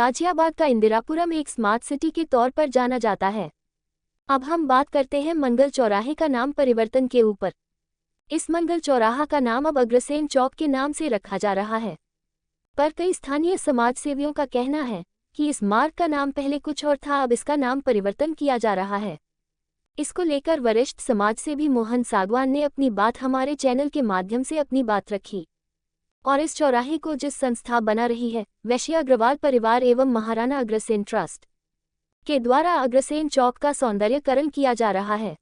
गाजियाबाद का इंदिरापुरम एक smart city के तौर पर जाना जाता है। अब हम बात करते हैं मंगल चौराहे का नाम परिवर्तन के ऊपर। इस मंगल चौराहा का नाम अब अग्रसेन चौक के नाम से रखा जा रहा है, पर कई स्थानीय समाजसेवियों का कहना है कि इस मार्ग का नाम पहले कुछ और था, अब इसका नाम परिवर्तन किया जा रहा है। इसको लेकर वरिष्ठ समाजसेवी मोहन सागवान ने अपनी बात हमारे चैनल के माध्यम से अपनी बात रखी और इस चौराहे को जिस संस्था बना रही है वैश्य अग्रवाल परिवार एवं महाराणा अग्रसेन ट्रस्ट के द्वारा अग्रसेन चौक का सौंदर्यकरण किया जा रहा है।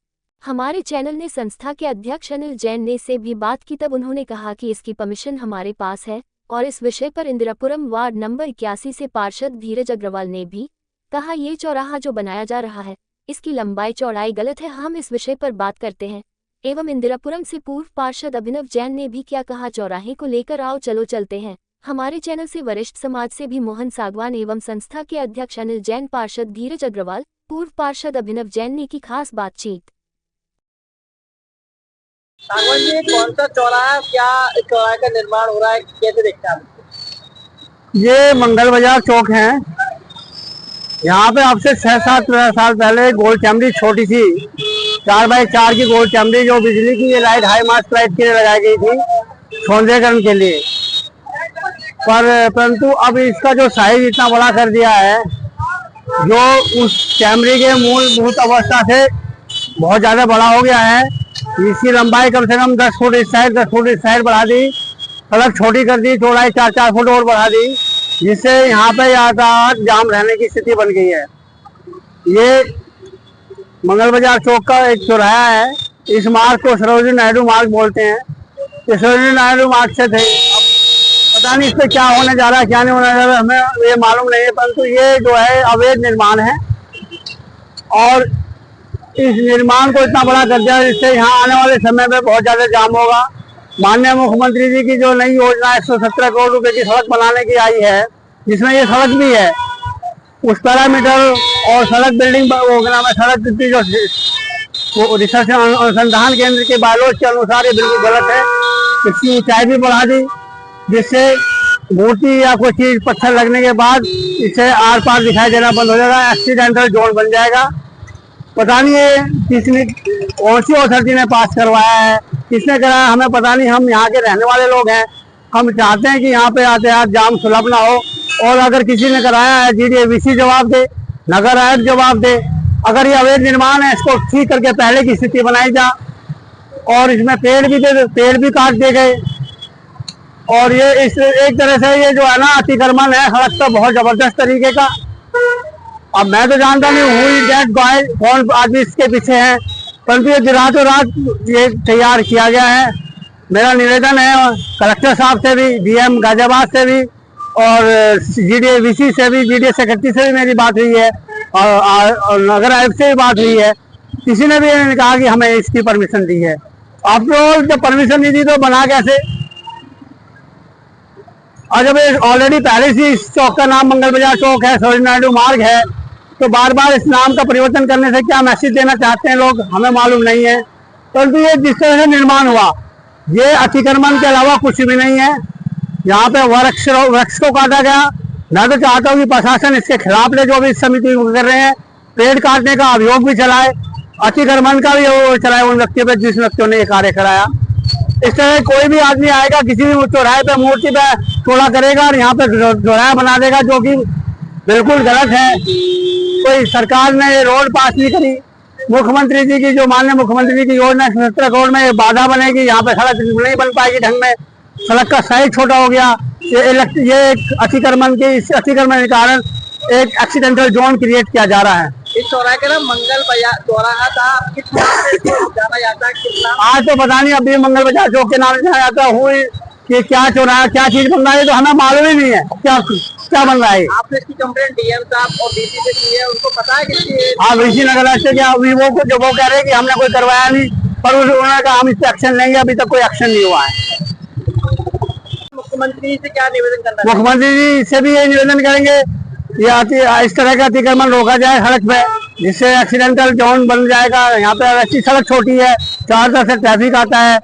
हमारे चैनल ने संस्था के अध्यक्ष अनिल जैन ने से भी बात की, तब उन्होंने कहा कि इसकी परमिशन हमारे पास है और इस विषय पर इंदिरापुरम वार्ड नंबर 81 से पार्षद धीरज अग्रवाल ने भी कहा, ये चौराहा जो बनाया जा रहा है इसकी लंबाई चौड़ाई गलत है, हम इस विषय पर बात करते हैं। एवं इंदिरापुरम से पूर्व पार्षद अभिनव जैन ने भी क्या कहा, चौराहे को लेकर आओ चलो चलते हैं। हमारे चैनल से वरिष्ठ समाज से भी मोहन सागवान एवं संस्था के अध्यक्ष अनिल जैन, पार्षद धीरज अग्रवाल, पूर्व पार्षद अभिनव जैन ने की खास बातचीत। सागवान जी, कौन सा चौराहा, क्या इस चौराहे का निर्माण हो रहा है, कैसे देखते हैं आप? ये मंगल बाजार चौक है। यहाँ पे अब से 6-7 साल पहले गोल चैमरी छोटी सी 4x4 की गोल चैमरी जो बिजली की ये लाइट हाई मास्ट लाइट के लिए लगाई गई थी सौंदर्यकरण के लिए, परंतु अब इसका जो साइज इतना बड़ा कर दिया है जो उस चैमरी के मूलभूत अवस्था से बहुत ज्यादा बड़ा हो गया है। इसकी लंबाई कम से कम 10 फुट इस साइड 10 फुट इस साइड बढ़ा दी, सड़क छोटी कर दी, चौड़ाई 4-4 फुट और बढ़ा दी, जिससे यहाँ पे यातायात जाम रहने की स्थिति बन गई है। ये मंगल बाजार चौक का एक चौराहा है। इस मार्ग को सरोजिनी नायडू मार्ग बोलते हैं। ये सरोजिनी नायडू मार्ग से थे, अब पता नहीं इस पे क्या होने जा रहा है क्या नहीं होने जा रहा है, हमें ये मालूम नहीं है, परंतु ये जो है अवैध निर्माण है और इस निर्माण को इतना बड़ा कर दिया जिससे यहाँ आने वाले समय में बहुत ज्यादा जाम होगा। माननीय मुख्यमंत्री जी की जो नई योजना 117 करोड़ रुपए की सड़क बनाने की आई है, जिसमें ये सड़क भी है, उस पैरामीटर और सड़क बिल्डिंग प्रोग्राम में सड़क की जो रिसर्च अनुसंधान केंद्र के बायोलॉजी के अनुसार ये बिल्कुल गलत है। इसकी ऊंचाई भी बढ़ा दी, जिससे मूर्ति या कोई चीज पत्थर लगने के बाद इसे आर पार दिखाई देना बंद हो जाएगा, एक्सीडेंटल जोन बन जाएगा। पता नहीं ये किसने कौन सी अथॉरिटी ने पास करवाया है, किसने कराया, हमें पता नहीं। हम यहाँ के रहने वाले लोग हैं, हम चाहते हैं कि यहाँ पे यातायात जाम सुलभ ना हो, और अगर किसी ने कराया है GDAVC जवाब दे, नगर आयुक्त जवाब दे। अगर ये अवैध निर्माण है इसको ठीक करके पहले की स्थिति बनाई जा, और इसमें पेड़ भी काट दिए गए, और ये इस एक तरह से ये जो है ना अतिक्रमण है सड़क पर बहुत जबरदस्त तरीके का। अब मैं तो जानता नहीं हूँ कौन आदमी इसके पीछे है, परंतु ये रातों रात ये तैयार किया गया है। मेरा निवेदन है कलेक्टर साहब से भी, DM गाजियाबाद से भी और GDAVC से भी, GDA सेक्रेटरी से भी मेरी बात हुई है और नगर आयुक्त से भी बात हुई है। किसी ने भी कहा कि हमें इसकी परमिशन दी है। आप लोग जब परमिशन नहीं दी तो बना कैसे? और जब ऑलरेडी पहले से इस चौक का नाम मंगल बाजार चौक है, सरोजिनी नायडू मार्ग है, तो बार बार इस नाम का परिवर्तन करने से क्या मैसेज देना चाहते हैं लोग, हमें मालूम नहीं है। परंतु ये जिस तरह से निर्माण हुआ, ये अतिक्रमण के अलावा कुछ भी नहीं है। यहाँ पे वृक्ष को काटा गया। मैं तो चाहता हूँ कि प्रशासन इसके खिलाफ ले, जो भी समिति कर रहे हैं, पेड़ काटने का अभियोग भी चलाए, अतिक्रमण का भी चलाए उन व्यक्तियों पर जिस व्यक्तियों ने ये कार्य कराया। इस तरह कोई भी आदमी आएगा किसी भी चौराहे पे मूर्ति पे चौड़ा करेगा और यहाँ पे चौराहा बना देगा, जो कि बिल्कुल गलत है। कोई सरकार ने ये रोड पास नहीं करी, मुख्यमंत्री जी की जो माननीय मुख्यमंत्री जी की योजना 117 करोड़ में ये बाधा बनेगी, यहाँ पे सड़क नहीं बन पाएगी ढंग में, सड़क का साइज छोटा हो गया। ये अतिक्रमण के कारण एक एक्सीडेंटल जोन क्रिएट किया जा रहा है। इस चौराहे का नाम मंगल बाजार चौराहा था, किस नाम से जाना जाता है, किस नाम? आज तो पता नहीं, अभी मंगल बाजार चौक के नाम से जाना जाता है कि क्या चौराहा क्या चीज बन रहा है तो हमें मालूम ही नहीं है क्या बन रहा है। आपने इसकी कंप्लेंट DM साहब और DC से की है, उनको पता है किसकी? हाँ, VC नगर से क्या वीवो को जो वो कह रहे हैं कि हमने कोई करवाया नहीं, पर उन्होंने कहा हम इस पे एक्शन लेंगे, अभी तक कोई एक्शन नहीं हुआ है। मुख्यमंत्री से क्या निवेदन करना है? मुख्यमंत्री जी से भी ये निवेदन करेंगे इस तरह का अतिक्रमण रोका जाए सड़क पे, जिससे एक्सीडेंटल जोन बन जाएगा। यहाँ पे वैसी सड़क छोटी है, चार तरफ से ट्रैफिक आता है,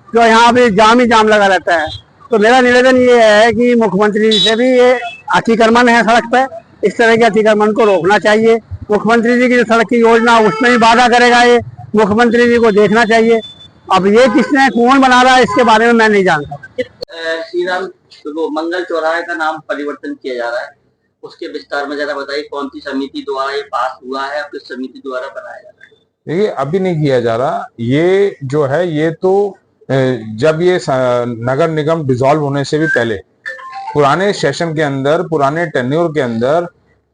जो यहाँ पे जाम ही जाम लगा रहता है। तो मेरा निवेदन ये है कि मुख्यमंत्री से भी ये अतिक्रमण है सड़क पे, इस तरह के अतिक्रमण को रोकना चाहिए। मुख्यमंत्री जी की जो सड़क की योजना उसमें भी बाधा करेगा ये, मुख्यमंत्री जी को देखना चाहिए। अब ये किसने कौन बना रहा है इसके बारे में मैं नहीं जानता। श्री राम वो मंगल चौराहे का नाम परिवर्तन किया जा रहा है, उसके विस्तार में जरा बताइए कौन सी समिति द्वारा ये पास हुआ है और किस समिति द्वारा बनाया जा रहा है? देखिए अभी नहीं किया जा रहा, ये जो है ये तो जब ये नगर निगम डिसॉल्व होने से भी पहले पुराने सेशन के अंदर, पुराने टेन्योर के अंदर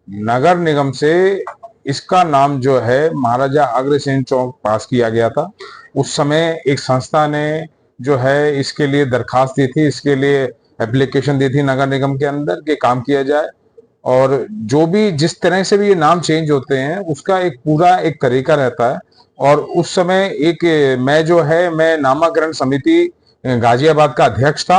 नगर निगम से इसका नाम जो है महाराजा अग्रसेन चौक पास किया गया था। उस समय एक संस्था ने जो है इसके लिए दरखास्त दी थी, इसके लिए एप्लीकेशन दी थी नगर निगम के अंदर कि काम किया जाए। और जो भी जिस तरह से भी ये नाम चेंज होते हैं उसका एक पूरा एक तरीका रहता है। और उस समय मैं नामाकरण समिति गाजियाबाद का अध्यक्ष था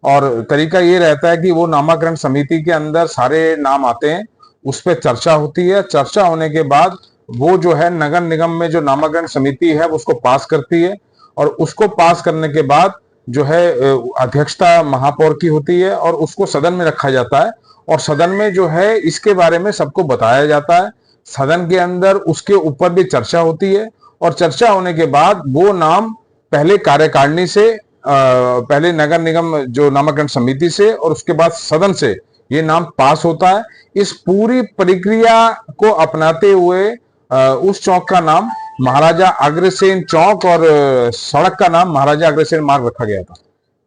और तरीका ये रहता है कि वो नामाकरण समिति के अंदर सारे नाम आते हैं, उस पर चर्चा होती है। चर्चा होने के बाद वो जो है नगर निगम में जो नामाकरण समिति है उसको पास करती है और उसको पास करने के बाद जो है अध्यक्षता महापौर की होती है और उसको सदन में रखा जाता है और सदन में जो है इसके बारे में सबको बताया जाता है। सदन के अंदर उसके ऊपर भी चर्चा होती है और चर्चा होने के बाद वो नाम पहले कार्यकारिणी से पहले नगर निगम जो नामाकरण समिति से और उसके बाद सदन से ये नाम पास होता है। इस पूरी प्रक्रिया को अपनाते हुए उस चौक का नाम महाराजा अग्रसेन चौक और सड़क का नाम महाराजा अग्रसेन मार्ग रखा गया था।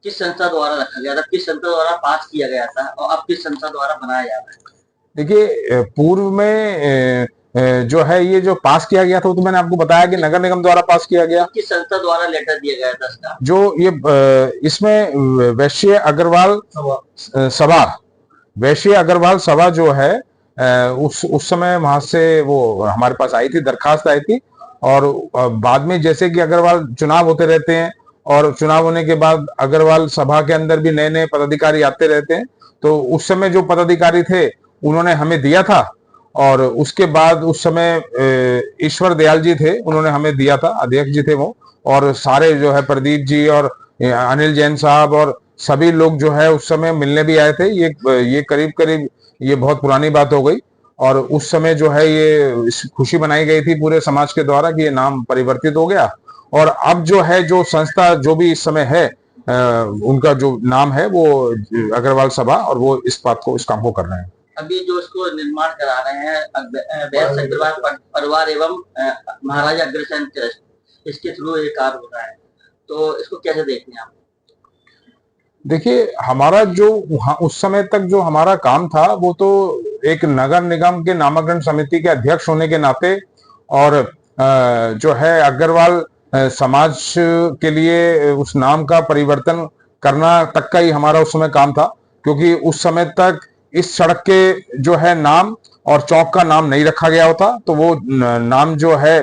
किस संस्था द्वारा रखा गया था, किस संस्था द्वारा पास किया गया था और अब किस संस्था द्वारा बनाया जा रहा है? देखिए पूर्व में जो है ये जो पास किया गया था वो तो मैंने आपको बताया कि नगर निगम द्वारा पास किया गया। किस संस्था द्वारा लेटर दिया गया था इसका? जो ये इसमें वैश्य अग्रवाल सभा, वैश्य अग्रवाल सभा जो है उस समय वहां से वो हमारे पास आई थी, दरखास्त आई थी। और बाद में जैसे कि अग्रवाल चुनाव होते रहते हैं और चुनाव होने के बाद अग्रवाल सभा के अंदर भी नए नए पदाधिकारी आते रहते हैं, तो उस समय जो पदाधिकारी थे उन्होंने हमें दिया था और उसके बाद उस समय ईश्वर दयाल जी थे, उन्होंने हमें दिया था, अध्यक्ष जी थे वो। और सारे जो है प्रदीप जी और अनिल जैन साहब और सभी लोग जो है उस समय मिलने भी आए थे। ये करीब करीब ये बहुत पुरानी बात हो गई और उस समय जो है ये खुशी मनाई गई थी पूरे समाज के द्वारा कि ये नाम परिवर्तित हो गया। और अब जो है जो संस्था जो भी इस समय है उनका जो नाम है वो अग्रवाल सभा और वो इस काम को कर रहे हैं। अभी जो इसको निर्माण करा रहे हैं वैश्य अग्रवाल परिवार एवं महाराजा अग्रसेन ट्रस्ट, इसके थ्रू ये कार्य हो रहा है, तो इसको कैसे देखते हैं आप? देखिए हमारा जो उस समय तक जो हमारा काम था वो तो एक नगर निगम के नामाकरण समिति के अध्यक्ष होने के नाते और जो है अग्रवाल समाज के लिए उस नाम का परिवर्तन करना तक का ही हमारा उस समय काम था। क्योंकि उस समय तक इस सड़क के जो है नाम और चौक का नाम नहीं रखा गया होता, तो वो नाम जो है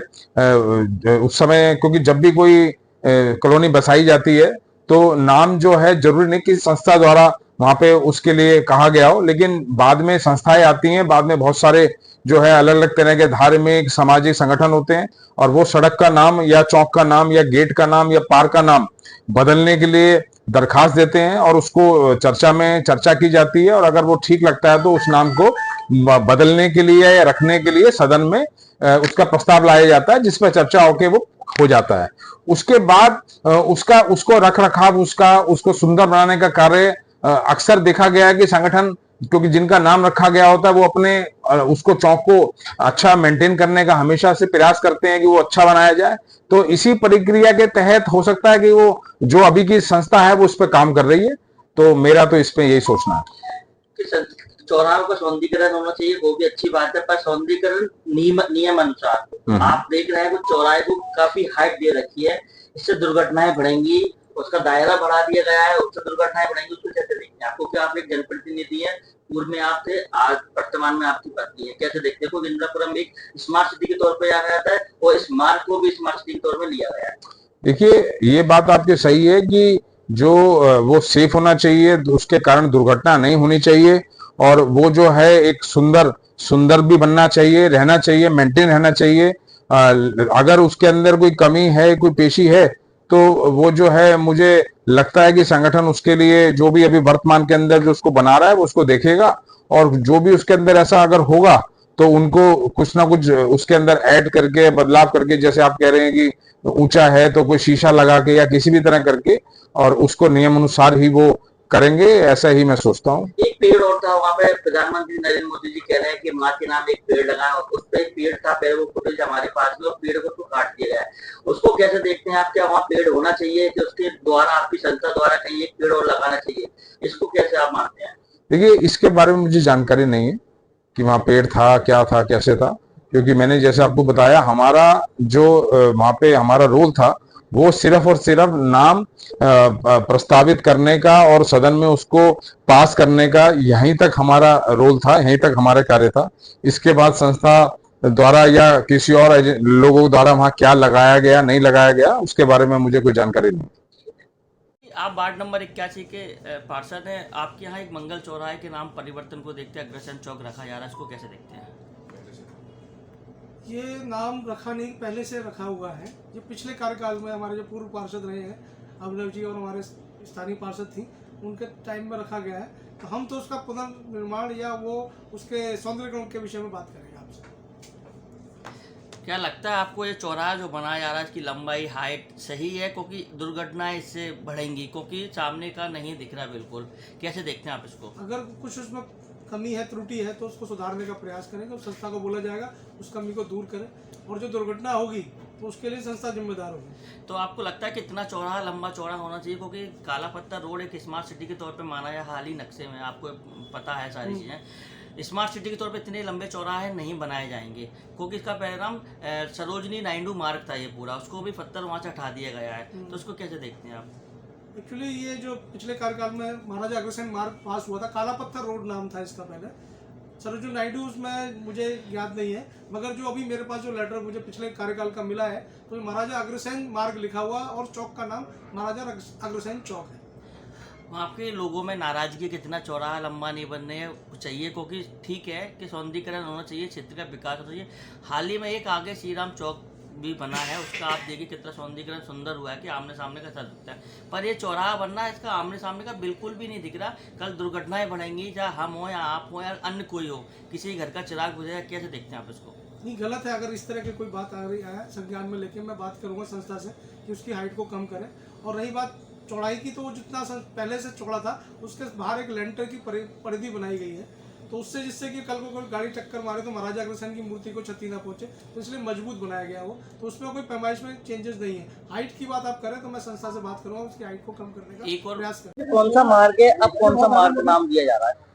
उस समय, क्योंकि जब भी कोई कॉलोनी बसाई जाती है तो नाम जो है जरूरी नहीं कि संस्था द्वारा वहां पे उसके लिए कहा गया हो, लेकिन बाद में संस्थाएं आती हैं, बाद में बहुत सारे जो है अलग अलग तरह के धार्मिक सामाजिक संगठन होते हैं और वो सड़क का नाम या चौक का नाम या गेट का नाम या पार्क का नाम बदलने के लिए दरखास्त देते हैं और उसको चर्चा की जाती है और अगर वो ठीक लगता है तो उस नाम को बदलने के लिए या रखने के लिए सदन में उसका प्रस्ताव लाया जाता है, जिस पर चर्चा होके वो हो जाता है। उसके बाद उसको रख रखाव उसको सुंदर बनाने का कार्य अक्सर देखा गया है कि संगठन, क्योंकि जिनका नाम रखा गया होता है वो अपने उसको चौक को अच्छा मेंटेन करने का हमेशा से प्रयास करते हैं कि वो अच्छा बनाया जाए। तो इसी प्रक्रिया के तहत हो सकता है कि वो जो अभी की संस्था है वो इस पर काम कर रही है। तो मेरा तो इस पे यही सोचना है। चौराहों का सौंदर्यीकरण होना चाहिए, वो भी अच्छी बात है, पर सौंदर्यीकरण नियम अनुसार आप देख रहे हैं कुछ चौराहे को काफी हाइट दे रखी है, इससे दुर्घटनाएं बढ़ेंगी, उसका दायरा बढ़ा दिया गया है, उससे दुर्घटनाएं बढ़ेंगी, उसको कैसे देखते हैं? आपको क्या, आप एक जनप्रतिनिधि हैं, पूर्व में आप थे, आज वर्तमान में आपकी पत्नी है, कैसे देखते हैं? इंद्रापुरम एक स्मार्ट सिटी के तौर पर जाना जाता है और इस मार्ग को भी स्मार्ट सिटी के तौर में लिया गया है। देखिए ये बात आपकी सही है कि जो वो सेफ होना चाहिए, उसके कारण दुर्घटना नहीं होनी चाहिए और वो जो है एक सुंदर भी बनना चाहिए, रहना चाहिए, मेंटेन रहना चाहिए। अगर उसके अंदर कोई कमी है, कोई पेशी है तो वो जो है मुझे लगता है कि संगठन उसके लिए जो भी अभी वर्तमान के अंदर जो उसको बना रहा है वो उसको देखेगा, और जो भी उसके अंदर ऐसा अगर होगा तो उनको कुछ ना कुछ उसके अंदर ऐड करके बदलाव करके, जैसे आप कह रहे हैं कि ऊंचा है तो कोई शीशा लगा के या किसी भी तरह करके, और उसको नियम अनुसार ही वो करेंगे, ऐसा ही मैं सोचता हूँ। एक पेड़ और था वहाँ पे, प्रधानमंत्री नरेंद्र मोदी जी कह रहे हैं कि माँ के नाम एक पेड़ लगा, उस पे एक पेड़ था, पहले वो फुटेज हमारे पास में, पेड़ को तो काट दिया गया है। उसको कैसे देखते हैं आप? क्या वहाँ पेड़ होना चाहिए कि उसके द्वारा, आपकी संस्था द्वारा कहीं एक पेड़ और लगाना चाहिए? इसको कैसे आप मानते हैं? देखिए, इसके बारे में मुझे जानकारी नहीं है कि वहाँ पेड़ था, क्या था, कैसे था, क्योंकि मैंने जैसे आपको बताया, हमारा जो वहाँ पे हमारा रोल था वो सिर्फ और सिर्फ नाम प्रस्तावित करने का और सदन में उसको पास करने का, यहीं तक हमारा रोल था, यहीं तक हमारा कार्य था। इसके बाद संस्था द्वारा या किसी और लोगों द्वारा वहाँ क्या लगाया गया, नहीं लगाया गया, उसके बारे में मुझे कोई जानकारी नहीं। आप वार्ड नंबर 81 के पार्षद हैं। आपके यहाँ एक मंगल चौराहे के नाम परिवर्तन को देखते अग्रसेन चौक रखा जा रहा है, इसको कैसे देखते हैं? ये नाम रखा नहीं, पहले से रखा हुआ है। ये पिछले कार्यकाल में हमारे जो पूर्व पार्षद रहे हैं, अभिनव जी और हमारे स्थानीय पार्षद थी, उनके टाइम में रखा गया है। तो हम तो उसका पुनर्निर्माण या वो उसके सौंदर्यीकरण के विषय में बात करेंगे आपसे। क्या लगता है आपको ये चौराहा जो बनाया जा रहा है, इसकी लंबाई, हाइट सही है? क्योंकि दुर्घटनाएं इससे बढ़ेंगी, क्योंकि सामने का नहीं दिख रहा बिल्कुल। कैसे देखते हैं आप इसको? अगर कुछ उसमें कमी है, त्रुटि है, तो उसको सुधारने का प्रयास करेंगे। उस संस्था को बोला जाएगा उस कमी को दूर करें, और जो दुर्घटना होगी तो उसके लिए संस्था जिम्मेदार होगी। तो आपको लगता है कितना चौराहा, लंबा चौड़ा होना चाहिए? क्योंकि काला पत्थर रोड एक स्मार्ट सिटी के तौर पे माना है हाल ही नक्शे में, आपको पता है सारी चीज़ें। स्मार्ट सिटी के तौर पे इतने लंबे चौराहे नहीं बनाए जाएंगे, क्योंकि इसका परिणाम सरोजनी नायडू मार्ग था ये पूरा, उसको भी पत्थर वहाँ से हटा दिया गया है। तो उसको कैसे देखते हैं आप? एक्चुअली ये जो पिछले कार्यकाल में महाराजा अग्रसेन मार्ग पास हुआ था, काला पत्थर रोड नाम था इसका पहले, सरोजनी नायडू उसमें मुझे याद नहीं है, मगर जो अभी मेरे पास जो लेटर मुझे पिछले कार्यकाल का मिला है तो महाराजा अग्रसेन मार्ग लिखा हुआ और चौक का नाम महाराजा अग्रसेन चौक है। वहाँ के लोगों में नाराजगी कितना चौराहा लंबा नहीं बनने चाहिए, क्योंकि ठीक है कि सौंदर्यीकरण होना चाहिए, क्षेत्र का विकास होना चाहिए। हाल ही में एक आगे श्री राम चौक भी बना है, उसका आप देखिए कितना सौंदर्यीकरण सुंदर हुआ है कि आमने सामने का सर दिखता है, पर ये चौराहा बनना है, इसका आमने सामने का बिल्कुल भी नहीं दिख रहा। कल दुर्घटनाएं बढ़ेंगी, चाहे हम हो या आप हो या अन्य कोई हो, किसी घर का चिराग बुझेगा। कैसे देखते हैं आप इसको? नहीं, गलत है। अगर इस तरह की कोई बात आ रही है संज्ञान में लेके, मैं बात करूंगा संस्था से कि उसकी हाइट को कम करें। और रही बात चौड़ाई की, तो वो जितना पहले से चौड़ा था उसके बाहर एक लेंटर की परिधि बनाई गई है, तो उससे जिससे कि कल को कोई गाड़ी टक्कर मारे तो महाराजा अग्रसेन की मूर्ति को क्षति ना पहुंचे, तो इसलिए मजबूत बनाया गया वो। तो उसमें कोई पैमाइश में चेंजेस नहीं है। हाइट की बात आप करें तो मैं संस्था से बात करूंगा, उसकी हाइट को कम करने का एक और प्रयास करें। कौन सा मार्ग है, अब कौन सा मार्ग नाम दिया जा रहा है?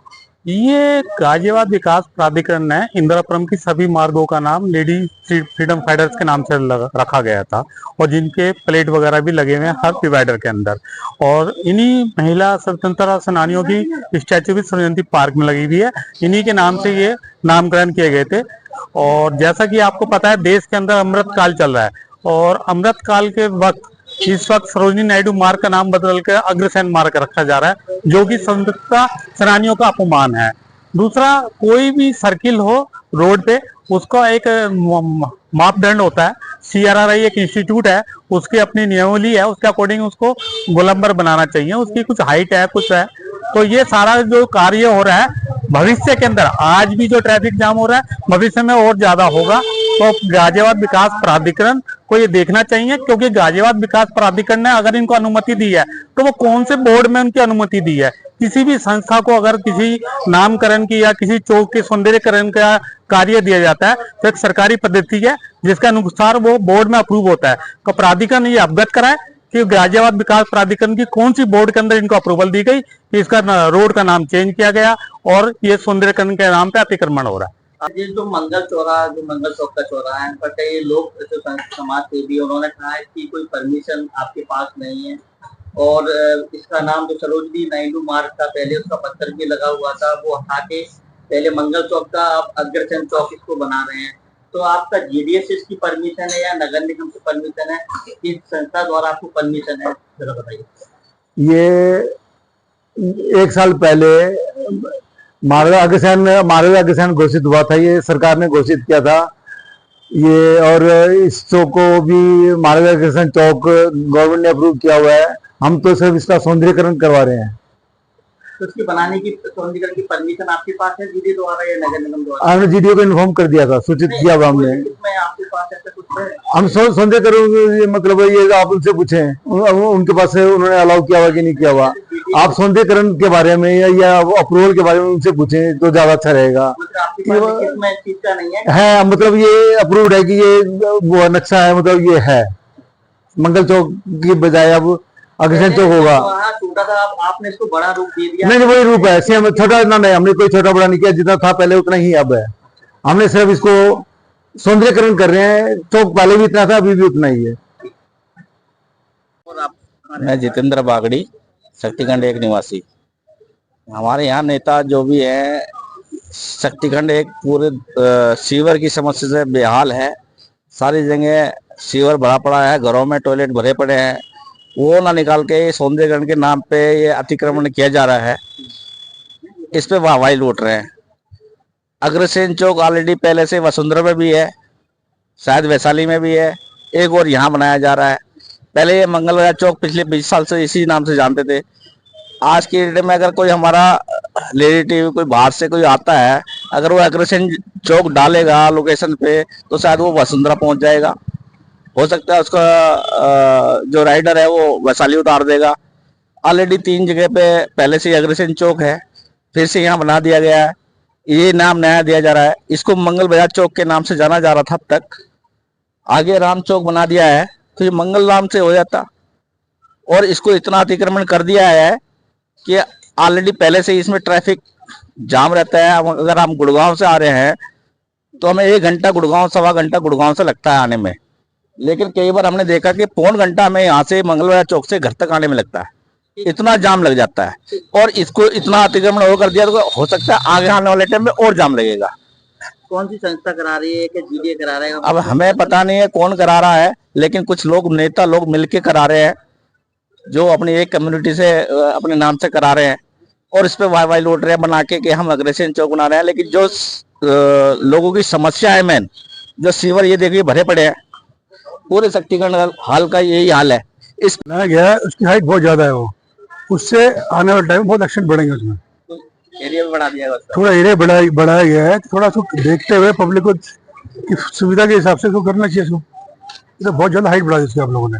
ये गाजियाबाद विकास प्राधिकरण ने इंदिरापुरम की सभी मार्गों का नाम लेडी फ्रीडम फाइटर्स के नाम से रखा गया था, और जिनके प्लेट वगैरह भी लगे हुए हैं हर डिवाइडर के अंदर। और इन्हीं महिला स्वतंत्रता सेनानियों की स्टैचू भी सरजयंती पार्क में लगी हुई है, इन्हीं के नाम से ये नामकरण किए गए थे। और जैसा कि आपको पता है, देश के अंदर अमृत काल चल रहा है, और अमृत काल के वक्त इस वक्त सरोजनी नायडू मार्ग का नाम बदल कर अग्रसेन मार्ग रखा जा रहा है, जो कि स्वतंत्रता सेनानियों का अपमान है। दूसरा, कोई भी सर्किल हो रोड पे, उसका एक मापदंड होता है। CRRI एक इंस्टीट्यूट है, उसकी अपनी नियमावली है, उसके अकॉर्डिंग उसको गोलंबर बनाना चाहिए, उसकी कुछ हाइट है, कुछ है। तो ये सारा जो कार्य हो रहा है, भविष्य के अंदर आज भी जो ट्रैफिक जाम हो रहा है, भविष्य में और ज्यादा होगा। तो गाजियाबाद विकास प्राधिकरण को ये देखना चाहिए, क्योंकि गाजियाबाद विकास प्राधिकरण ने अगर इनको अनुमति दी है तो वो कौन से बोर्ड में उनकी अनुमति दी है। किसी भी संस्था को अगर किसी नामकरण की या किसी चौक के सौंदर्यकरण का कार्य दिया जाता है तो एक सरकारी पद्धति है जिसके अनुसार वो बोर्ड में अप्रूव होता है। तो प्राधिकरण ये अवगत कराए कि गाजियाबाद विकास प्राधिकरण की कौन सी बोर्ड के अंदर इनको अप्रूवल दी गई कि इसका रोड का नाम चेंज किया गया और ये सौंदर्यकरण के नाम पे अतिक्रमण हो रहा है। ये जो मंगल चौराहा, जो मंगल चौक का चौराहा है, पर कई लोग जो समाज सेवी, उन्होंने कहा है कि कोई परमिशन आपके पास नहीं है, और इसका नाम जो सरोजनी नायडू मार्ग था, पहले उसका पत्थर भी लगा हुआ था, वो हटा के पहले मंगल चौक का आप अग्रसेन चौक इसको बना रहे हैं। तो आपका GDS से इसकी परमिशन है या नगर निगम से परमिशन है, किस संस्था द्वारा आपको परमिशन है, जरा बताइए। ये 1 साल पहले महाराजा अग्रसेन घोषित हुआ था, ये सरकार ने घोषित किया था ये और इस चौक को भी मार्गदर्शन चौक गवर्नमेंट ने अप्रूव किया हुआ है। हम तो सिर्फ इसका सौंदर्यीकरण करवा रहे हैं। तो उसकी बनाने की सौंदर्यीकरण की परमिशन आपके पास है जीडी द्वारा या नगर निगम द्वारा? हमने जीडीओ को इन्फॉर्म कर दिया था, सूचित किया हुआ हमने। इसमें आपके पास ऐसा कुछ है? हम सौंदर्यीकरण मतलब ये आप उनसे पूछें, उनके पास से उन्होंने अलाउ किया हुआ कि नहीं किया हुआ। आप सौंदर्यीकरण के बारे में या अप्रूवल के बारे में उनसे पूछें तो ज्यादा अच्छा रहेगा। मतलब आपके पास इसमें इस चीज का नहीं है? है, मतलब ये अप्रूव्ड है कि ये वो नक्शा है, मतलब ये है। मंगल चौक की बजाय अब अग्रसेन चौक होगा। वहाँ छोटा था, आपने इसको बड़ा रूप दे दिया। नहीं, वही रूप है, सेम छोटा ना, नहीं हमने कोई छोटा बड़ा नहीं किया, जितना था पहले उतना ही अब है। हमने सिर्फ इसको सौंदर्यीकरण कर रहे हैं। चौक पहले भी इतना था, अभी भी उतना ही है। और आप मैं जितेंद्र बागड़ी, शक्तिखंड एक निवासी। हमारे यहाँ नेता जो भी है, शक्तिखंड एक पूरे सीवर की समस्या से बेहाल है। सारी जगह सीवर भरा पड़ा है, घरों में टॉयलेट भरे पड़े हैं, वो ना निकाल के सौंदर्यीकरण के नाम पे ये अतिक्रमण किया जा रहा है। इस पे वाहवाही लूट रहे हैं। अग्रसेन चौक ऑलरेडी पहले से वसुंधरा में भी है, शायद वैशाली में भी है, एक और यहाँ बनाया जा रहा है। पहले ये मंगल बाजार चौक पिछले 20 साल से इसी नाम से जानते थे। आज की डेट में अगर कोई हमारा रिलेटिव कोई बाहर से कोई आता है, अगर वो अग्रसेन चौक डालेगा लोकेशन पे, तो शायद वो वसुंधरा पहुंच जाएगा। हो सकता है उसका जो राइडर है वो वैशाली उतार देगा। ऑलरेडी 3 जगह पे पहले से अग्रसेन चौक है, फिर से यहाँ बना दिया गया है। ये नाम नया दिया जा रहा है। इसको मंगल बाजार चौक के नाम से जाना जा रहा था अब तक। आगे राम चौक बना दिया है तो ये मंगल राम से हो जाता। और इसको इतना अतिक्रमण कर दिया है कि ऑलरेडी पहले से इसमें ट्रैफिक जाम रहता है। अगर हम गुड़गांव से आ रहे हैं तो हमें 1 घंटा गुड़गांव, सवा घंटा गुड़गांव से लगता है आने में। लेकिन कई बार हमने देखा कि 1.25 घंटा हमें यहाँ से मंगलवार चौक से घर तक आने में लगता है। इतना जाम लग जाता है। और इसको इतना अतिक्रमण हो कर दिया तो हो सकता है आगे आने वाले टाइम में और जाम लगेगा। कौन सी संस्था करा रही है कि जीडीए करा रहा है? अब हमें पता नहीं है कौन करा रहा है, लेकिन कुछ लोग नेता लोग मिलके करा रहे हैं, जो अपनी एक कम्युनिटी से अपने नाम से करा रहे हैं। और इस पे वाई लौट रहे हैं बना के कि हम अग्रसेन चौक बना रहे हैं। लेकिन जो लोगों की समस्या है मेन, जो सीवर ये देखिए भरे पड़े हैं, पूरे शक्तिखंड हाल का यही हाल है। इस बनाया गया है, उसकी हाइट बहुत ज्यादा है, वो उससे आने वाले टाइम में बहुत एक्सीडेंट बढ़ेंगे। उसमें एरिया भी बढ़ा दिया गया उसका। थोड़ा एरिया बढ़ाया गया है, थोड़ा सा देखते हुए पब्लिक को की सुविधा के हिसाब से इसको करना चाहिए। इसको बहुत ज्यादा हाइट बढ़ा दी इसकी आप लोगों ने।